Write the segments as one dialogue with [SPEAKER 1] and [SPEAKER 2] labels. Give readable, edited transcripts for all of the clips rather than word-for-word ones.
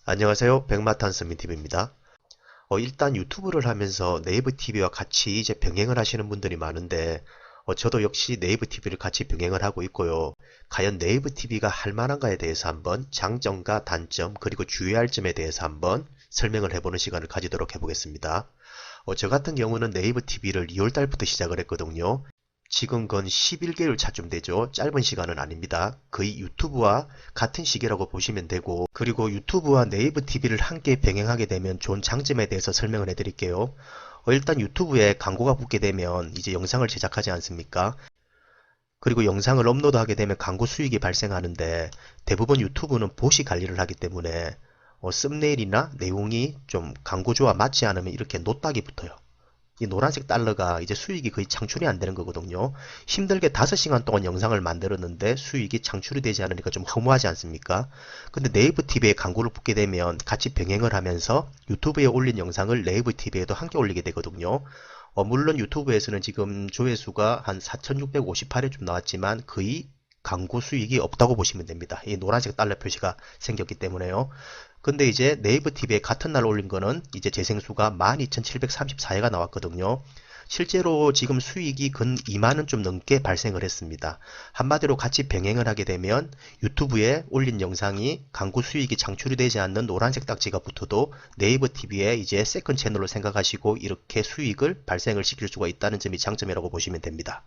[SPEAKER 1] 안녕하세요. 백마탄 서민TV입니다. 일단 유튜브를 하면서 네이버 TV와 같이 이제 병행을 하시는 분들이 많은데, 저도 역시 네이버 TV를 같이 병행을 하고 있고요. 과연 네이버 TV가 할 만한가에 대해서 한번 장점과 단점, 그리고 주의할 점에 대해서 한번 설명을 해보는 시간을 가지도록 해보겠습니다. 저 같은 경우는 네이버 TV를 2월달부터 시작을 했거든요. 지금 건 11개월 차쯤 되죠. 짧은 시간은 아닙니다. 거의 유튜브와 같은 시기라고 보시면 되고, 그리고 유튜브와 네이버 TV를 함께 병행하게 되면 좋은 장점에 대해서 설명을 해드릴게요. 일단 유튜브에 광고가 붙게 되면 이제 영상을 제작하지 않습니까? 그리고 영상을 업로드하게 되면 광고 수익이 발생하는데, 대부분 유튜브는 보시 관리를 하기 때문에 썸네일이나 내용이 좀 광고주와 맞지 않으면 이렇게 노딱이 붙어요. 이 노란색 달러가 이제 수익이 거의 창출이 안 되는 거거든요. 힘들게 5시간 동안 영상을 만들었는데 수익이 창출이 되지 않으니까 좀 허무하지 않습니까? 근데 네이버 TV에 광고를 붙게 되면 같이 병행을 하면서 유튜브에 올린 영상을 네이버 TV에도 함께 올리게 되거든요. 물론 유튜브에서는 지금 조회수가 한 4,658회 좀 나왔지만 거의 광고 수익이 없다고 보시면 됩니다. 이 노란색 달러 표시가 생겼기 때문에요. 근데 이제 네이버 TV에 같은 날 올린 거는 이제 재생수가 12,734회가 나왔거든요. 실제로 지금 수익이 근 2만원 좀 넘게 발생을 했습니다. 한마디로 같이 병행을 하게 되면 유튜브에 올린 영상이 광고 수익이 창출이 되지 않는 노란색 딱지가 붙어도 네이버 TV에 이제 세컨 채널로 생각하시고 이렇게 수익을 발생을 시킬 수가 있다는 점이 장점이라고 보시면 됩니다.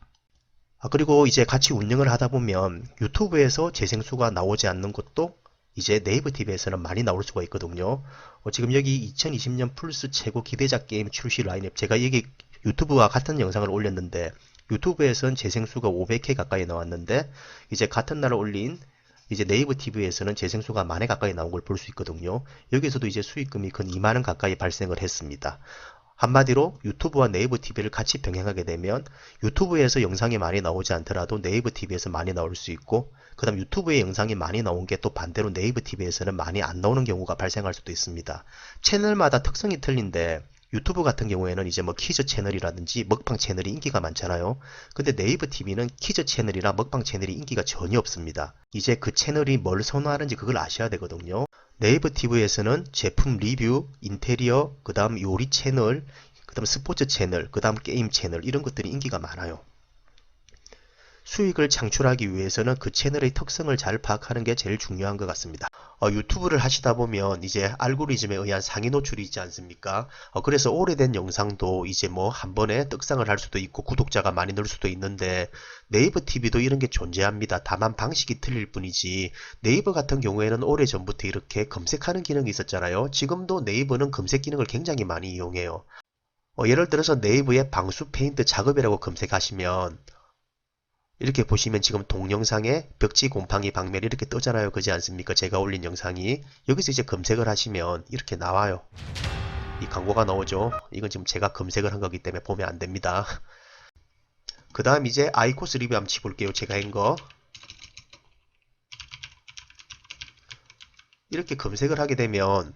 [SPEAKER 1] 그리고 이제 같이 운영을 하다 보면 유튜브에서 재생수가 나오지 않는 것도 이제 네이버 TV에서는 많이 나올 수가 있거든요. 지금 여기 2020년 플스 최고 기대작 게임 출시 라인업, 제가 여기 유튜브와 같은 영상을 올렸는데 유튜브에서는 재생수가 500회 가까이 나왔는데 이제 같은 날 올린 이제 네이버 TV에서는 재생수가 10,000회 가까이 나온 걸 볼 수 있거든요. 여기서도 이제 수익금이 근 2만원 가까이 발생을 했습니다. 한마디로 유튜브와 네이버 TV를 같이 병행하게 되면 유튜브에서 영상이 많이 나오지 않더라도 네이버 TV에서 많이 나올 수 있고, 그 다음 유튜브에 영상이 많이 나온 게 또 반대로 네이버 TV에서는 많이 안 나오는 경우가 발생할 수도 있습니다. 채널마다 특성이 틀린데 유튜브 같은 경우에는 이제 뭐 키즈 채널이라든지 먹방 채널이 인기가 많잖아요. 근데 네이버 TV는 키즈 채널이나 먹방 채널이 인기가 전혀 없습니다. 이제 그 채널이 뭘 선호하는지 그걸 아셔야 되거든요. 네이버 TV에서는 제품 리뷰, 인테리어, 그 다음 요리 채널, 그 다음 스포츠 채널, 그 다음 게임 채널, 이런 것들이 인기가 많아요. 수익을 창출하기 위해서는 그 채널의 특성을 잘 파악하는 게 제일 중요한 것 같습니다. 유튜브를 하시다 보면 이제 알고리즘에 의한 상위 노출이 있지 않습니까? 그래서 오래된 영상도 이제 뭐 한 번에 떡상을 할 수도 있고 구독자가 많이 늘 수도 있는데, 네이버 TV도 이런 게 존재합니다. 다만 방식이 틀릴 뿐이지, 네이버 같은 경우에는 오래전부터 이렇게 검색하는 기능이 있었잖아요. 지금도 네이버는 검색 기능을 굉장히 많이 이용해요. 예를 들어서 네이버에 방수 페인트 작업이라고 검색하시면 이렇게 보시면 지금 동영상에 벽지 곰팡이 방면 이렇게 뜨잖아요. 그지 않습니까? 제가 올린 영상이 여기서 이제 검색을 하시면 이렇게 나와요. 이 광고가 나오죠. 이건 지금 제가 검색을 한 거기 때문에 보면 안 됩니다. 그 다음 이제 아이코스 리뷰 한번 치볼게요. 제가 한 거 이렇게 검색을 하게 되면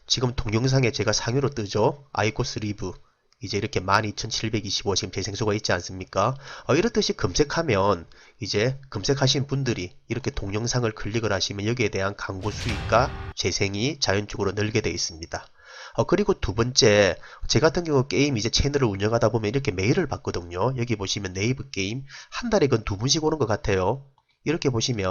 [SPEAKER 1] 지금 동영상에 제가 상위로 뜨죠. 아이코스 리뷰. 이제 이렇게 12,725 지금 재생수가 있지 않습니까? 이렇듯이 검색하면 이제 검색하신 분들이 이렇게 동영상을 클릭을 하시면 여기에 대한 광고 수익과 재생이 자연적으로 늘게 되어 있습니다. 그리고 두 번째, 제 같은 경우 게임 이제 채널을 운영하다 보면 이렇게 메일을 받거든요. 여기 보시면 네이버 게임 한 달에 건 2분씩 오는 것 같아요. 이렇게 보시면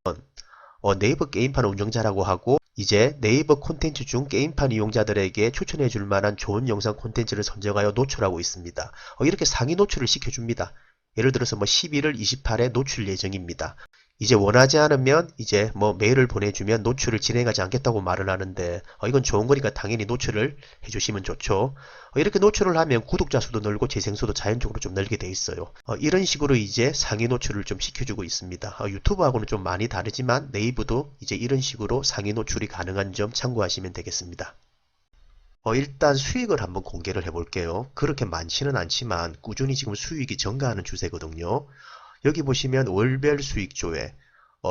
[SPEAKER 1] 네이버 게임판 운영자라고 하고 이제 네이버 콘텐츠 중 게임판 이용자들에게 추천해 줄 만한 좋은 영상 콘텐츠를 선정하여 노출하고 있습니다. 이렇게 상위 노출을 시켜줍니다. 예를 들어서 뭐 11월 28일 노출 예정입니다. 이제 원하지 않으면 이제 뭐 메일을 보내주면 노출을 진행하지 않겠다고 말을 하는데, 이건 좋은 거니까 당연히 노출을 해주시면 좋죠. 이렇게 노출을 하면 구독자 수도 늘고 재생수도 자연적으로 좀 늘게 돼 있어요. 이런 식으로 이제 상위 노출을 좀 시켜주고 있습니다. 유튜브하고는 좀 많이 다르지만 네이버도 이제 이런 식으로 상위 노출이 가능한 점 참고하시면 되겠습니다. 일단 수익을 한번 공개를 해볼게요. 그렇게 많지는 않지만 꾸준히 지금 수익이 증가하는 추세거든요. 여기 보시면 월별 수익 조회,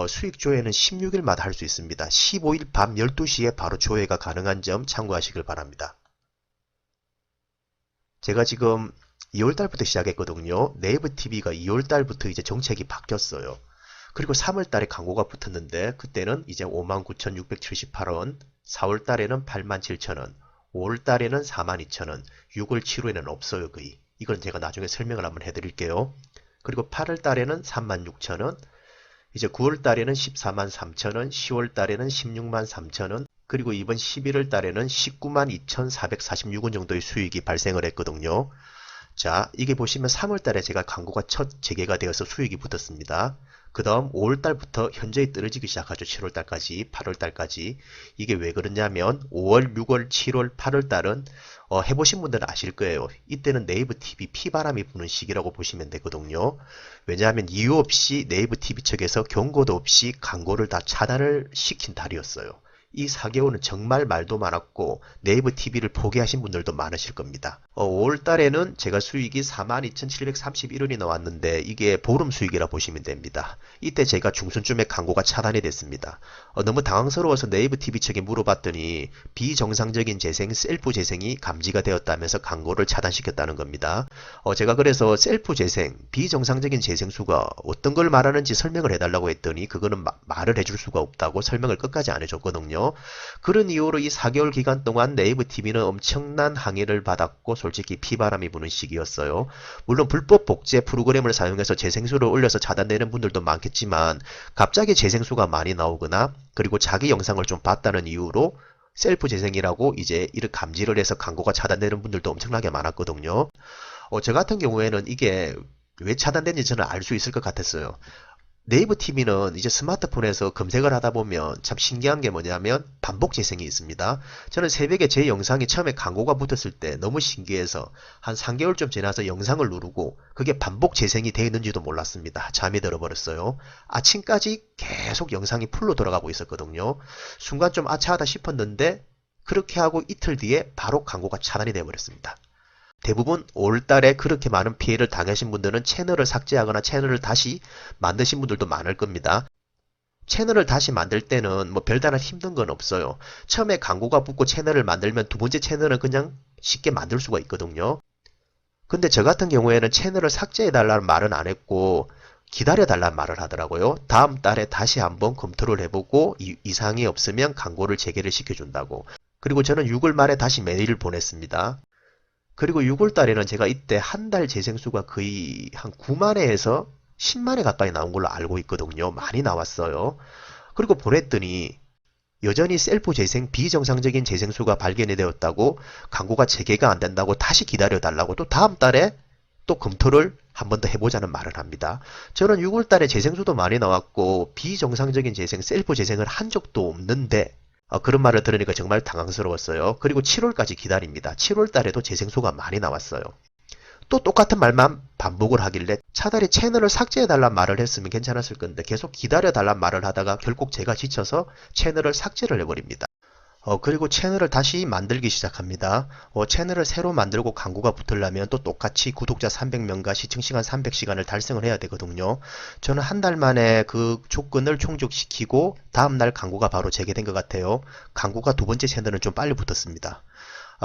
[SPEAKER 1] 수익 조회는 16일마다 할 수 있습니다. 15일 밤 12시에 바로 조회가 가능한 점 참고하시길 바랍니다. 제가 지금 2월달부터 시작했거든요. 네이버 TV가 2월달부터 이제 정책이 바뀌었어요. 그리고 3월 달에 광고가 붙었는데 그때는 이제 59,678원, 4월 달에는 87,000원, 5월 달에는 42,000원, 6월, 7월에는 없어요 거의. 이건 제가 나중에 설명을 한번 해드릴게요. 그리고 8월 달에는 36,000원, 이제 9월 달에는 143,000원, 10월 달에는 163,000원, 그리고 이번 11월 달에는 192,446원 정도의 수익이 발생을 했거든요. 자, 이게 보시면 3월 달에 제가 광고가 첫 재개가 되어서 수익이 붙었습니다. 그 다음 5월 달부터 현저히 떨어지기 시작하죠. 7월 달까지, 8월 달까지. 이게 왜 그러냐면 5월, 6월, 7월, 8월 달은 해보신 분들은 아실 거예요. 이때는 네이버 TV 피바람이 부는 시기라고 보시면 되거든요. 왜냐하면 이유 없이 네이버 TV 측에서 경고도 없이 광고를 다 차단을 시킨 달이었어요. 이 4개월은 정말 말도 많았고 네이버 TV를 포기하신 분들도 많으실 겁니다. 5월 달에는 제가 수익이 42,731원이 나왔는데 이게 보름 수익이라 보시면 됩니다. 이때 제가 중순쯤에 광고가 차단이 됐습니다. 너무 당황스러워서 네이버 TV 측에 물어봤더니 비정상적인 재생, 셀프 재생이 감지가 되었다면서 광고를 차단시켰다는 겁니다. 제가 그래서 셀프 재생, 비정상적인 재생수가 어떤 걸 말하는지 설명을 해달라고 했더니 그거는 말을 해줄 수가 없다고 설명을 끝까지 안 해줬거든요. 그런 이유로 이 4개월 기간 동안 네이버 TV는 엄청난 항의를 받았고 솔직히 피바람이 부는 시기였어요. 물론 불법 복제 프로그램을 사용해서 재생수를 올려서 차단되는 분들도 많겠지만 갑자기 재생수가 많이 나오거나 그리고 자기 영상을 좀 봤다는 이유로 셀프 재생이라고 이제 이를 감지를 해서 광고가 차단되는 분들도 엄청나게 많았거든요. 저 같은 경우에는 이게 왜 차단된지 저는 알 수 있을 것 같았어요. 네이버 TV는 이제 스마트폰에서 검색을 하다 보면 참 신기한 게 뭐냐면 반복 재생이 있습니다. 저는 새벽에 제 영상이 처음에 광고가 붙었을 때 너무 신기해서 한 3개월쯤 지나서 영상을 누르고 그게 반복 재생이 되어 있는지도 몰랐습니다. 잠이 들어버렸어요. 아침까지 계속 영상이 풀로 돌아가고 있었거든요. 순간 좀 아차하다 싶었는데 그렇게 하고 이틀 뒤에 바로 광고가 차단이 되어버렸습니다. 대부분 5월달에 그렇게 많은 피해를 당하신 분들은 채널을 삭제하거나 채널을 다시 만드신 분들도 많을 겁니다. 채널을 다시 만들 때는 뭐 별다른 힘든 건 없어요. 처음에 광고가 붙고 채널을 만들면 두 번째 채널은 그냥 쉽게 만들 수가 있거든요. 근데 저 같은 경우에는 채널을 삭제해달라는 말은 안 했고 기다려달라는 말을 하더라고요. 다음 달에 다시 한번 검토를 해보고 이상이 없으면 광고를 재개를 시켜준다고. 그리고 저는 6월 말에 다시 메일을 보냈습니다. 그리고 6월 달에는 제가 이때 한 달 재생수가 거의 한 9만회에서 10만회 가까이 나온 걸로 알고 있거든요. 많이 나왔어요. 그리고 보냈더니 여전히 셀프 재생, 비정상적인 재생수가 발견이 되었다고 광고가 재개가 안 된다고 다시 기다려달라고 또 다음 달에 또 검토를 한 번 더 해보자는 말을 합니다. 저는 6월 달에 재생수도 많이 나왔고 비정상적인 재생, 셀프 재생을 한 적도 없는데 그런 말을 들으니까 정말 당황스러웠어요. 그리고 7월까지 기다립니다. 7월 달에도 재생수가 많이 나왔어요. 또 똑같은 말만 반복을 하길래 차라리 채널을 삭제해달란 말을 했으면 괜찮았을 건데 계속 기다려달란 말을 하다가 결국 제가 지쳐서 채널을 삭제를 해버립니다. 그리고 채널을 다시 만들기 시작합니다. 채널을 새로 만들고 광고가 붙으려면 또 똑같이 구독자 300명과 시청시간 300시간을 달성을 해야 되거든요. 저는 한 달 만에 그 조건을 충족시키고 다음날 광고가 바로 재개된 것 같아요. 광고가 두 번째 채널은 좀 빨리 붙었습니다.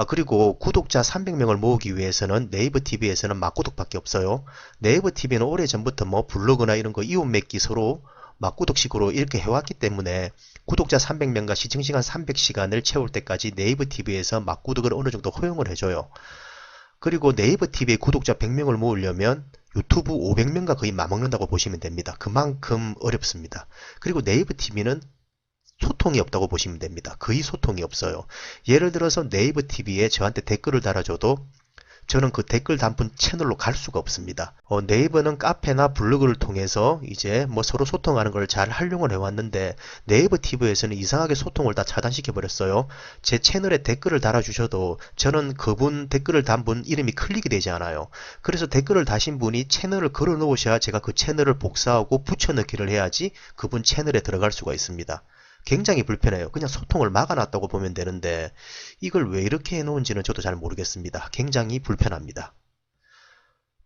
[SPEAKER 1] 그리고 구독자 300명을 모으기 위해서는 네이버 TV에서는 막구독밖에 없어요. 네이버 TV는 오래전부터 뭐 블로그나 이런 거 이웃 맺기 서로 막구독식으로 이렇게 해왔기 때문에 구독자 300명과 시청시간 300시간을 채울 때까지 네이버 TV에서 막구독을 어느 정도 허용을 해줘요. 그리고 네이버 TV에 구독자 100명을 모으려면 유튜브 500명과 거의 맞먹는다고 보시면 됩니다. 그만큼 어렵습니다. 그리고 네이버 TV는 소통이 없다고 보시면 됩니다. 거의 소통이 없어요. 예를 들어서 네이버 TV에 저한테 댓글을 달아줘도 저는 그 댓글 단품 채널로 갈 수가 없습니다. 네이버는 카페나 블로그를 통해서 이제 뭐 서로 소통하는 걸 잘 활용을 해왔는데 네이버 TV에서는 이상하게 소통을 다 차단시켜 버렸어요. 제 채널에 댓글을 달아주셔도 저는 그분 댓글을 단 분 이름이 클릭이 되지 않아요. 그래서 댓글을 다신 분이 채널을 걸어 놓으셔야 제가 그 채널을 복사하고 붙여넣기를 해야지 그분 채널에 들어갈 수가 있습니다. 굉장히 불편해요. 그냥 소통을 막아놨다고 보면 되는데 이걸 왜 이렇게 해놓은지는 저도 잘 모르겠습니다. 굉장히 불편합니다.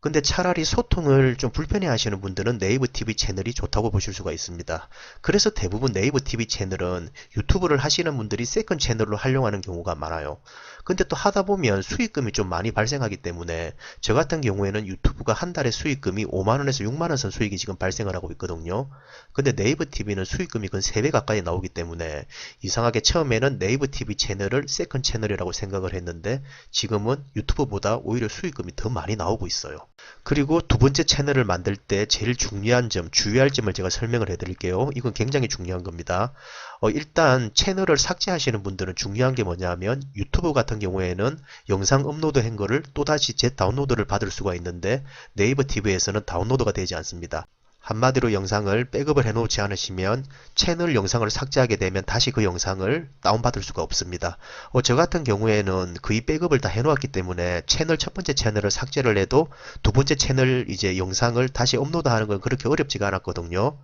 [SPEAKER 1] 근데 차라리 소통을 좀 불편해 하시는 분들은 네이버 TV 채널이 좋다고 보실 수가 있습니다. 그래서 대부분 네이버 TV 채널은 유튜브를 하시는 분들이 세컨 채널로 활용하는 경우가 많아요. 근데 또 하다 보면 수익금이 좀 많이 발생하기 때문에 저 같은 경우에는 유튜브가 한 달에 수익금이 5만원에서 6만원 선 수익이 지금 발생을 하고 있거든요. 근데 네이버 TV는 수익금이 근 3배 가까이 나오기 때문에 이상하게 처음에는 네이버 TV 채널을 세컨 채널이라고 생각을 했는데 지금은 유튜브보다 오히려 수익금이 더 많이 나오고 있어요. 그리고 두 번째 채널을 만들 때 제일 중요한 점, 주의할 점을 제가 설명을 해드릴게요. 이건 굉장히 중요한 겁니다. 일단 채널을 삭제하시는 분들은 중요한 게 뭐냐면 유튜브 같은 경우에는 영상 업로드한 거를 또다시 재다운로드를 받을 수가 있는데 네이버 TV에서는 다운로드가 되지 않습니다. 한마디로 영상을 백업을 해놓지 않으시면 채널 영상을 삭제하게 되면 다시 그 영상을 다운받을 수가 없습니다. 저 같은 경우에는 거의 백업을 다 해놓았기 때문에 채널 첫 번째 채널을 삭제를 해도 두 번째 채널 이제 영상을 다시 업로드하는 건 그렇게 어렵지가 않았거든요.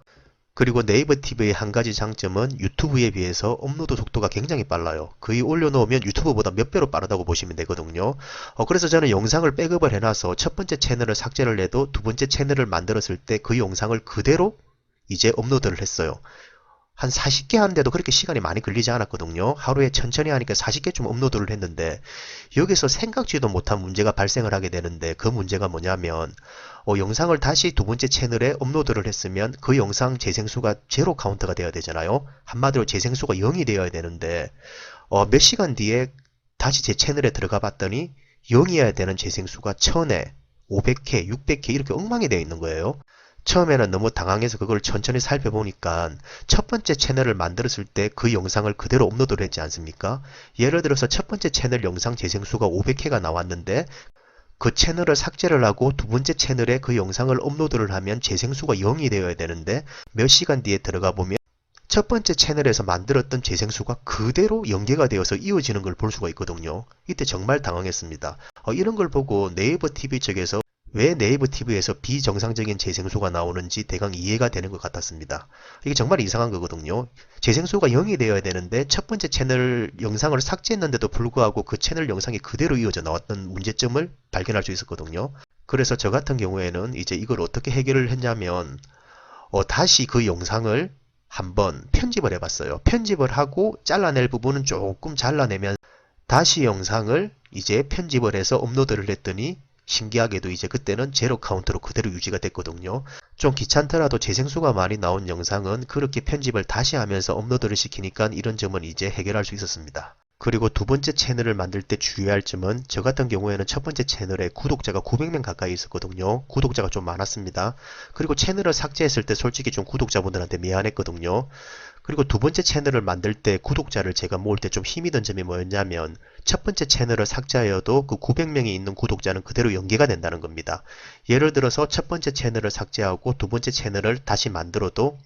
[SPEAKER 1] 그리고 네이버 TV의 한 가지 장점은 유튜브에 비해서 업로드 속도가 굉장히 빨라요. 거의 올려놓으면 유튜브보다 몇 배로 빠르다고 보시면 되거든요. 그래서 저는 영상을 백업을 해놔서 첫 번째 채널을 삭제를 해도 두 번째 채널을 만들었을 때 그 영상을 그대로 이제 업로드를 했어요. 한 40개 하는데도 그렇게 시간이 많이 걸리지 않았거든요. 하루에 천천히 하니까 40개 좀 업로드를 했는데 여기서 생각지도 못한 문제가 발생을 하게 되는데 그 문제가 뭐냐면 영상을 다시 두 번째 채널에 업로드를 했으면 그 영상 재생수가 제로 카운트가 되어야 되잖아요. 한마디로 재생수가 0이 되어야 되는데 몇 시간 뒤에 다시 제 채널에 들어가 봤더니 0이어야 되는 재생수가 1000회, 500회, 600회 이렇게 엉망이 되어 있는 거예요. 처음에는 너무 당황해서 그걸 천천히 살펴보니까 첫 번째 채널을 만들었을 때 그 영상을 그대로 업로드를 했지 않습니까? 예를 들어서 첫 번째 채널 영상 재생수가 500회가 나왔는데 그 채널을 삭제를 하고 두 번째 채널에 그 영상을 업로드를 하면 재생수가 0이 되어야 되는데 몇 시간 뒤에 들어가 보면 첫 번째 채널에서 만들었던 재생수가 그대로 연계가 되어서 이어지는 걸 볼 수가 있거든요. 이때 정말 당황했습니다. 이런 걸 보고 네이버 TV 측에서 왜 네이버 TV에서 비정상적인 재생수가 나오는지 대강 이해가 되는 것 같았습니다. 이게 정말 이상한 거거든요. 재생수가 0이 되어야 되는데 첫 번째 채널 영상을 삭제했는데도 불구하고 그 채널 영상이 그대로 이어져 나왔던 문제점을 발견할 수 있었거든요. 그래서 저 같은 경우에는 이제 이걸 어떻게 해결을 했냐면 다시 그 영상을 한번 편집을 해봤어요. 편집을 하고 잘라낼 부분은 조금 잘라내면 다시 영상을 이제 편집을 해서 업로드를 했더니 신기하게도 이제 그때는 제로 카운트로 그대로 유지가 됐거든요. 좀 귀찮더라도 재생수가 많이 나온 영상은 그렇게 편집을 다시 하면서 업로드를 시키니까 이런 점은 이제 해결할 수 있었습니다. 그리고 두 번째 채널을 만들 때 주의할 점은 저 같은 경우에는 첫 번째 채널에 구독자가 900명 가까이 있었거든요. 구독자가 좀 많았습니다. 그리고 채널을 삭제했을 때 솔직히 좀 구독자분들한테 미안했거든요. 그리고 두 번째 채널을 만들 때 구독자를 제가 모을 때 좀 힘이 든 점이 뭐였냐면 첫 번째 채널을 삭제하여도 그 900명이 있는 구독자는 그대로 연계가 된다는 겁니다. 예를 들어서 첫 번째 채널을 삭제하고 두 번째 채널을 다시 만들어도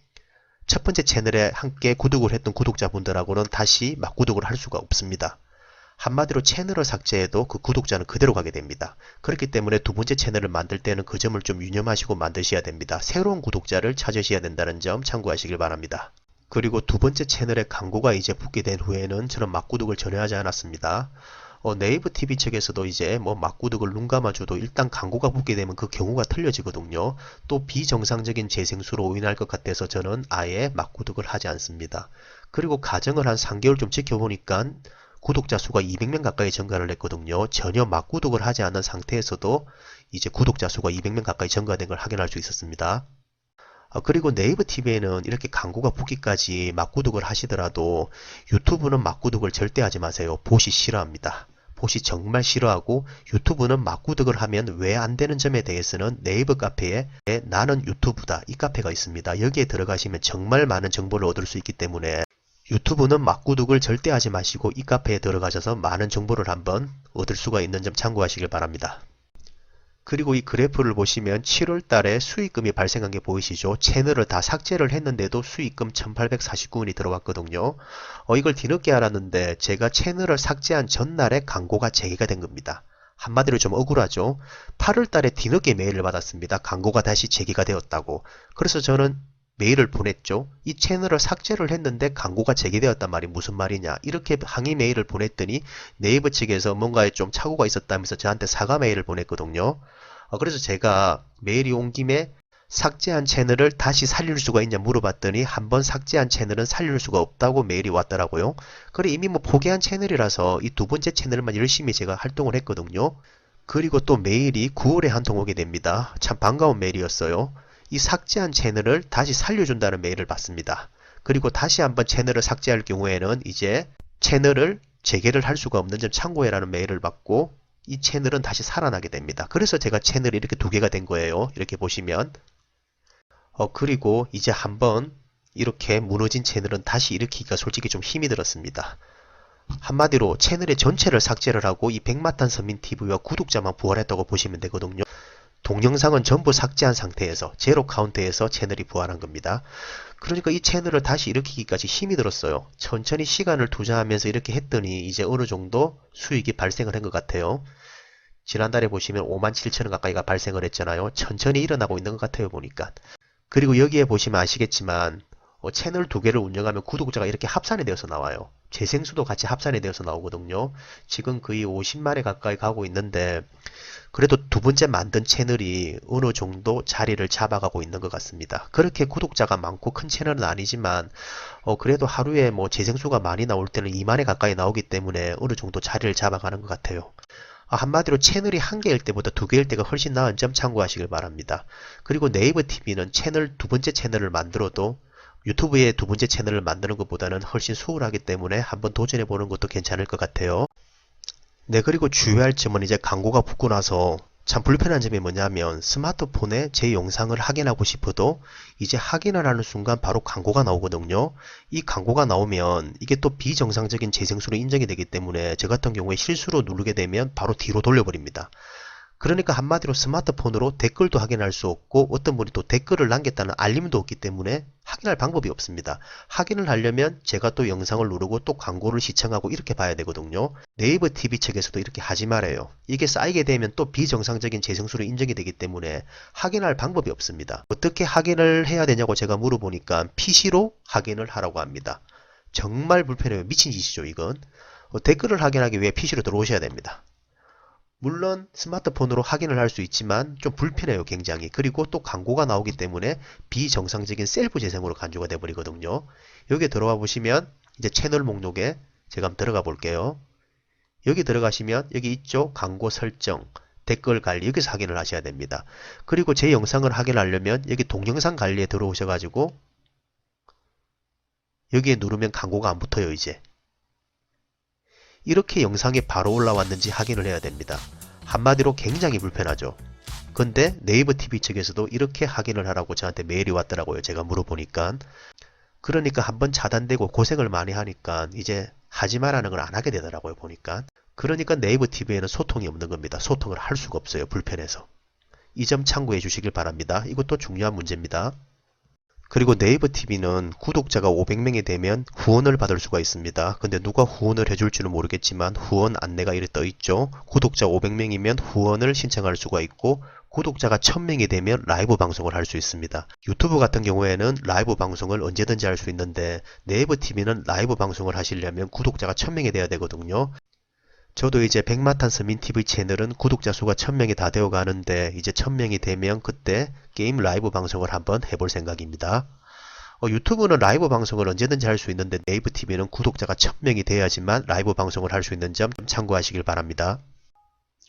[SPEAKER 1] 첫 번째 채널에 함께 구독을 했던 구독자분들하고는 다시 맞구독을 할 수가 없습니다. 한마디로 채널을 삭제해도 그 구독자는 그대로 가게 됩니다. 그렇기 때문에 두 번째 채널을 만들 때는 그 점을 좀 유념하시고 만드셔야 됩니다. 새로운 구독자를 찾으셔야 된다는 점 참고하시길 바랍니다. 그리고 두 번째 채널에 광고가 이제 붙게 된 후에는 저는 맞구독을 전혀 하지 않았습니다. 네이버 TV 측에서도 이제 뭐 맞구독을 눈 감아줘도 일단 광고가 붙게 되면 그 경우가 틀려지거든요. 또 비정상적인 재생수로 오인할 것 같아서 저는 아예 맞구독을 하지 않습니다. 그리고 가정을 한 3개월 좀 지켜보니까 구독자 수가 200명 가까이 증가를 했거든요. 전혀 맞구독을 하지 않은 상태에서도 이제 구독자 수가 200명 가까이 증가된 걸 확인할 수 있었습니다. 그리고 네이버 TV에는 이렇게 광고가 붙기까지 맞구독을 하시더라도 유튜브는 맞구독을 절대 하지 마세요. 보시 싫어합니다. 보시 정말 싫어하고 유튜브는 맞구독을 하면 왜 안 되는 점에 대해서는 네이버 카페에 나는 유튜브다 이 카페가 있습니다. 여기에 들어가시면 정말 많은 정보를 얻을 수 있기 때문에 유튜브는 맞구독을 절대 하지 마시고 이 카페에 들어가셔서 많은 정보를 한번 얻을 수가 있는 점 참고하시길 바랍니다. 그리고 이 그래프를 보시면 7월 달에 수익금이 발생한 게 보이시죠? 채널을 다 삭제를 했는데도 수익금 1849원이 들어왔거든요. 이걸 뒤늦게 알았는데 제가 채널을 삭제한 전날에 광고가 재개가 된 겁니다. 한마디로 좀 억울하죠? 8월 달에 뒤늦게 메일을 받았습니다. 광고가 다시 재개가 되었다고. 그래서 저는 메일을 보냈죠. 이 채널을 삭제를 했는데 광고가 재개되었단 말이 무슨 말이냐. 이렇게 항의 메일을 보냈더니 네이버 측에서 뭔가에 좀 착오가 있었다면서 저한테 사과 메일을 보냈거든요. 그래서 제가 메일이 온 김에 삭제한 채널을 다시 살릴 수가 있냐 물어봤더니 한번 삭제한 채널은 살릴 수가 없다고 메일이 왔더라고요. 그래 이미 뭐 포기한 채널이라서 이 두 번째 채널만 열심히 제가 활동을 했거든요. 그리고 또 메일이 9월에 한 통 오게 됩니다. 참 반가운 메일이었어요. 이 삭제한 채널을 다시 살려준다는 메일을 받습니다. 그리고 다시 한번 채널을 삭제할 경우에는 이제 채널을 재개를 할 수가 없는 점 참고해라는 메일을 받고 이 채널은 다시 살아나게 됩니다. 그래서 제가 채널이 이렇게 두 개가 된 거예요. 이렇게 보시면 그리고 이제 한번 이렇게 무너진 채널은 다시 일으키기가 솔직히 좀 힘이 들었습니다. 한마디로 채널의 전체를 삭제를 하고 이 백마탄 서민TV와 구독자만 부활했다고 보시면 되거든요. 동영상은 전부 삭제한 상태에서 제로 카운트에서 채널이 부활한 겁니다. 그러니까 이 채널을 다시 일으키기까지 힘이 들었어요. 천천히 시간을 투자하면서 이렇게 했더니 이제 어느 정도 수익이 발생을 한 것 같아요. 지난달에 보시면 57,000원 가까이가 발생을 했잖아요. 천천히 일어나고 있는 것 같아요 보니까. 그리고 여기에 보시면 아시겠지만 채널 두 개를 운영하면 구독자가 이렇게 합산이 되어서 나와요. 재생수도 같이 합산이 되어서 나오거든요. 지금 거의 50만에 가까이 가고 있는데 그래도 두 번째 만든 채널이 어느 정도 자리를 잡아가고 있는 것 같습니다. 그렇게 구독자가 많고 큰 채널은 아니지만 그래도 하루에 뭐 재생수가 많이 나올 때는 2만에 가까이 나오기 때문에 어느 정도 자리를 잡아가는 것 같아요. 한마디로 채널이 한 개일 때보다 두 개일 때가 훨씬 나은 점 참고하시길 바랍니다. 그리고 네이버 TV는 채널 두 번째 채널을 만들어도 유튜브에 두 번째 채널을 만드는 것보다는 훨씬 수월하기 때문에 한번 도전해 보는 것도 괜찮을 것 같아요. 네, 그리고 주의할 점은 이제 광고가 붙고 나서 참 불편한 점이 뭐냐면 스마트폰에 제 영상을 확인하고 싶어도 이제 확인을 하는 순간 바로 광고가 나오거든요. 이 광고가 나오면 이게 또 비정상적인 재생수로 인정이 되기 때문에 저 같은 경우에 실수로 누르게 되면 바로 뒤로 돌려버립니다. 그러니까 한마디로 스마트폰으로 댓글도 확인할 수 없고 어떤 분이 또 댓글을 남겼다는 알림도 없기 때문에 확인할 방법이 없습니다. 확인을 하려면 제가 또 영상을 누르고 또 광고를 시청하고 이렇게 봐야 되거든요. 네이버 TV 측에서도 이렇게 하지 말아요. 이게 쌓이게 되면 또 비정상적인 재생수로 인정이 되기 때문에 확인할 방법이 없습니다. 어떻게 확인을 해야 되냐고 제가 물어보니까 PC로 확인을 하라고 합니다. 정말 불편해요. 미친 짓이죠 이건. 댓글을 확인하기 위해 PC로 들어오셔야 됩니다. 물론 스마트폰으로 확인을 할 수 있지만 좀 불편해요 굉장히. 그리고 또 광고가 나오기 때문에 비정상적인 셀프 재생으로 간주가 돼 버리거든요. 여기에 들어와 보시면 이제 채널 목록에 제가 한번 들어가 볼게요. 여기 들어가시면 여기 있죠 광고 설정 댓글 관리 여기서 확인을 하셔야 됩니다. 그리고 제 영상을 확인하려면 여기 동영상 관리에 들어오셔 가지고 여기에 누르면 광고가 안 붙어요 이제. 이렇게 영상이 바로 올라왔는지 확인을 해야 됩니다. 한마디로 굉장히 불편하죠. 근데 네이버 TV 측에서도 이렇게 확인을 하라고 저한테 메일이 왔더라고요. 제가 물어보니까. 그러니까 한번 차단되고 고생을 많이 하니까 이제 하지 말라는 걸 안 하게 되더라고요. 보니까. 그러니까 네이버 TV에는 소통이 없는 겁니다. 소통을 할 수가 없어요. 불편해서. 이 점 참고해 주시길 바랍니다. 이것도 중요한 문제입니다. 그리고 네이버 TV는 구독자가 500명이 되면 후원을 받을 수가 있습니다. 근데 누가 후원을 해줄지는 모르겠지만 후원 안내가 이렇게 떠 있죠. 구독자 500명이면 후원을 신청할 수가 있고 구독자가 1000명이 되면 라이브 방송을 할 수 있습니다. 유튜브 같은 경우에는 라이브 방송을 언제든지 할 수 있는데 네이버 TV는 라이브 방송을 하시려면 구독자가 1000명이 돼야 되거든요. 저도 이제 백마탄 서민TV 채널은 구독자 수가 1000명이 다 되어 가는데 이제 1000명이 되면 그때 게임 라이브 방송을 한번 해볼 생각입니다. 유튜브는 라이브 방송을 언제든지 할 수 있는데 네이버 TV는 구독자가 1000명이 돼야지만 라이브 방송을 할 수 있는 점 참고하시길 바랍니다.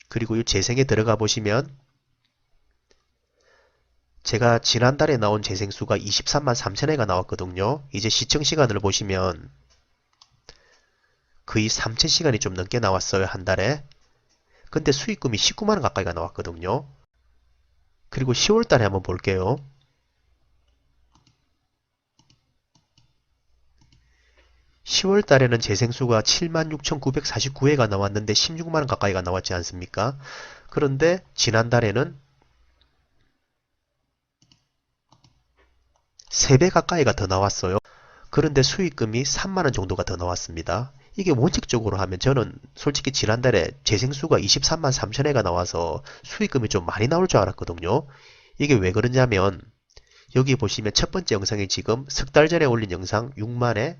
[SPEAKER 1] 그리고 이 재생에 들어가 보시면 제가 지난달에 나온 재생수가 23만 3천회가 나왔거든요. 이제 시청시간을 보시면 거의 3000시간이 좀 넘게 나왔어요. 한 달에. 근데 수익금이 19만원 가까이가 나왔거든요. 그리고 10월달에 한번 볼게요. 10월달에는 재생수가 76,949회가 나왔는데 16만원 가까이가 나왔지 않습니까? 그런데 지난달에는 3배 가까이가 더 나왔어요. 그런데 수익금이 3만원 정도가 더 나왔습니다. 이게 원칙적으로 하면 저는 솔직히 지난달에 재생수가 23만 3천회가 나와서 수익금이 좀 많이 나올 줄 알았거든요. 이게 왜 그러냐면 여기 보시면 첫 번째 영상이 지금 석 달 전에 올린 영상 6만회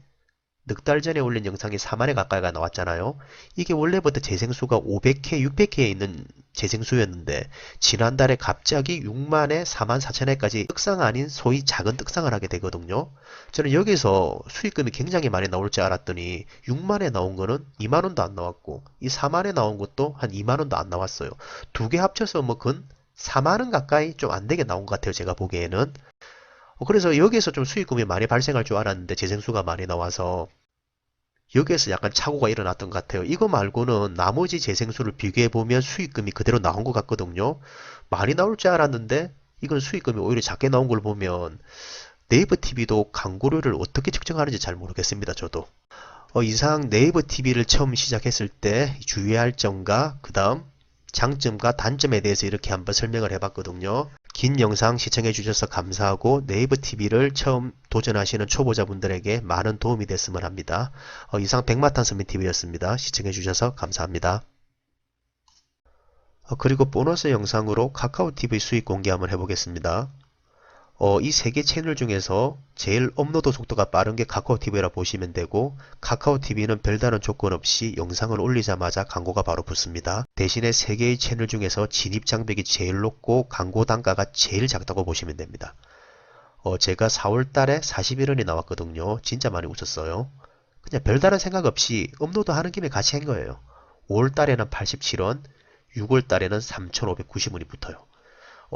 [SPEAKER 1] 넉 달 전에 올린 영상이 4만회 가까이가 나왔잖아요. 이게 원래부터 재생수가 500회, 600회에 있는 재생수였는데 지난달에 갑자기 6만회, 4만 4천회까지 떡상 아닌 소위 작은 떡상을 하게 되거든요. 저는 여기서 수익금이 굉장히 많이 나올 줄 알았더니 6만회 나온 거는 2만원도 안 나왔고 이 4만회 나온 것도 한 2만원도 안 나왔어요. 두 개 합쳐서 뭐 근 4만원 가까이 좀 안 되게 나온 것 같아요. 제가 보기에는. 그래서 여기에서 좀 수익금이 많이 발생할 줄 알았는데 재생수가 많이 나와서 여기에서 약간 착오가 일어났던 것 같아요. 이거 말고는 나머지 재생수를 비교해보면 수익금이 그대로 나온 것 같거든요. 많이 나올 줄 알았는데 이건 수익금이 오히려 작게 나온 걸 보면 네이버 TV도 광고료를 어떻게 측정하는지 잘 모르겠습니다. 저도. 이상 네이버 TV를 처음 시작했을 때 주의할 점과 그 다음 장점과 단점에 대해서 이렇게 한번 설명을 해봤거든요. 긴 영상 시청해 주셔서 감사하고 네이버 TV를 처음 도전하시는 초보자분들에게 많은 도움이 됐으면 합니다. 이상 백마탄 서민TV였습니다. 시청해 주셔서 감사합니다. 그리고 보너스 영상으로 카카오TV 수익 공개 한번 해보겠습니다. 이 세 개 채널 중에서 제일 업로드 속도가 빠른 게 카카오TV라 보시면 되고 카카오TV는 별다른 조건 없이 영상을 올리자마자 광고가 바로 붙습니다. 대신에 세 개의 채널 중에서 진입 장벽이 제일 높고 광고 단가가 제일 작다고 보시면 됩니다. 제가 4월 달에 41원이 나왔거든요. 진짜 많이 웃었어요. 그냥 별다른 생각 없이 업로드 하는 김에 같이 한 거예요. 5월 달에는 87원, 6월 달에는 3,590원이 붙어요.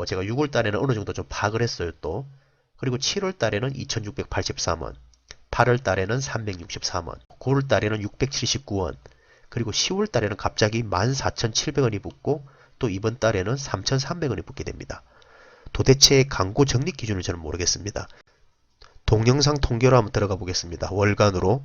[SPEAKER 1] 제가 6월 달에는 어느 정도 좀 파악을 했어요, 또. 그리고 7월 달에는 2,683원, 8월 달에는 363원, 9월 달에는 679원, 그리고 10월 달에는 갑자기 14,700원이 붙고 또 이번 달에는 3,300원이 붙게 됩니다. 도대체 광고 적립 기준을 저는 모르겠습니다. 동영상 통계로 한번 들어가 보겠습니다. 월간으로.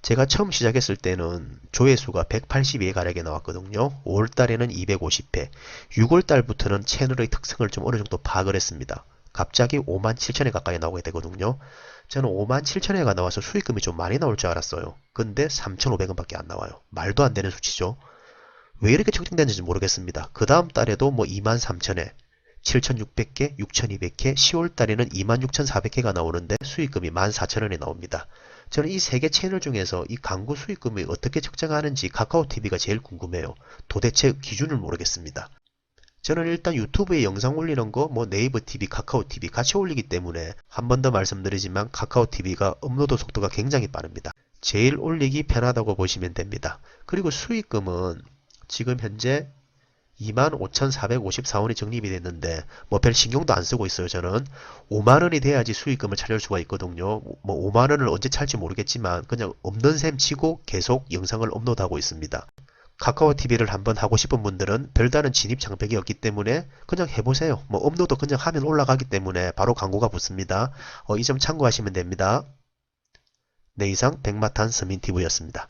[SPEAKER 1] 제가 처음 시작했을 때는 조회수가 180회 가량에 나왔거든요. 5월달에는 250회, 6월달부터는 채널의 특성을 좀 어느 정도 파악을 했습니다. 갑자기 57,000회 가까이 나오게 되거든요. 저는 57,000회가 나와서 수익금이 좀 많이 나올 줄 알았어요. 근데 3,500원밖에 안 나와요. 말도 안 되는 수치죠. 왜 이렇게 측정되는지 모르겠습니다. 그 다음 달에도 뭐 23,000회, 7,600개, 6,200회, 10월달에는 26,400회가 나오는데 수익금이 14,000원이 나옵니다. 저는 이 세 개 채널 중에서 이 광고 수익금이 어떻게 측정하는지 카카오TV가 제일 궁금해요. 도대체 기준을 모르겠습니다. 저는 일단 유튜브에 영상 올리는 거 뭐 네이버 TV, 카카오TV 같이 올리기 때문에 한 번 더 말씀드리지만 카카오TV가 업로드 속도가 굉장히 빠릅니다. 제일 올리기 편하다고 보시면 됩니다. 그리고 수익금은 지금 현재 25,454원이 적립이 됐는데 뭐 별 신경도 안 쓰고 있어요. 저는 5만원이 돼야지 수익금을 찾을 수가 있거든요. 뭐 5만원을 언제 찰지 모르겠지만 그냥 없는 셈 치고 계속 영상을 업로드하고 있습니다. 카카오TV를 한번 하고 싶은 분들은 별다른 진입 장벽이 없기 때문에 그냥 해보세요. 뭐 업로드 그냥 하면 올라가기 때문에 바로 광고가 붙습니다. 이 점 참고하시면 됩니다. 네, 이상 백마탄 서민TV였습니다.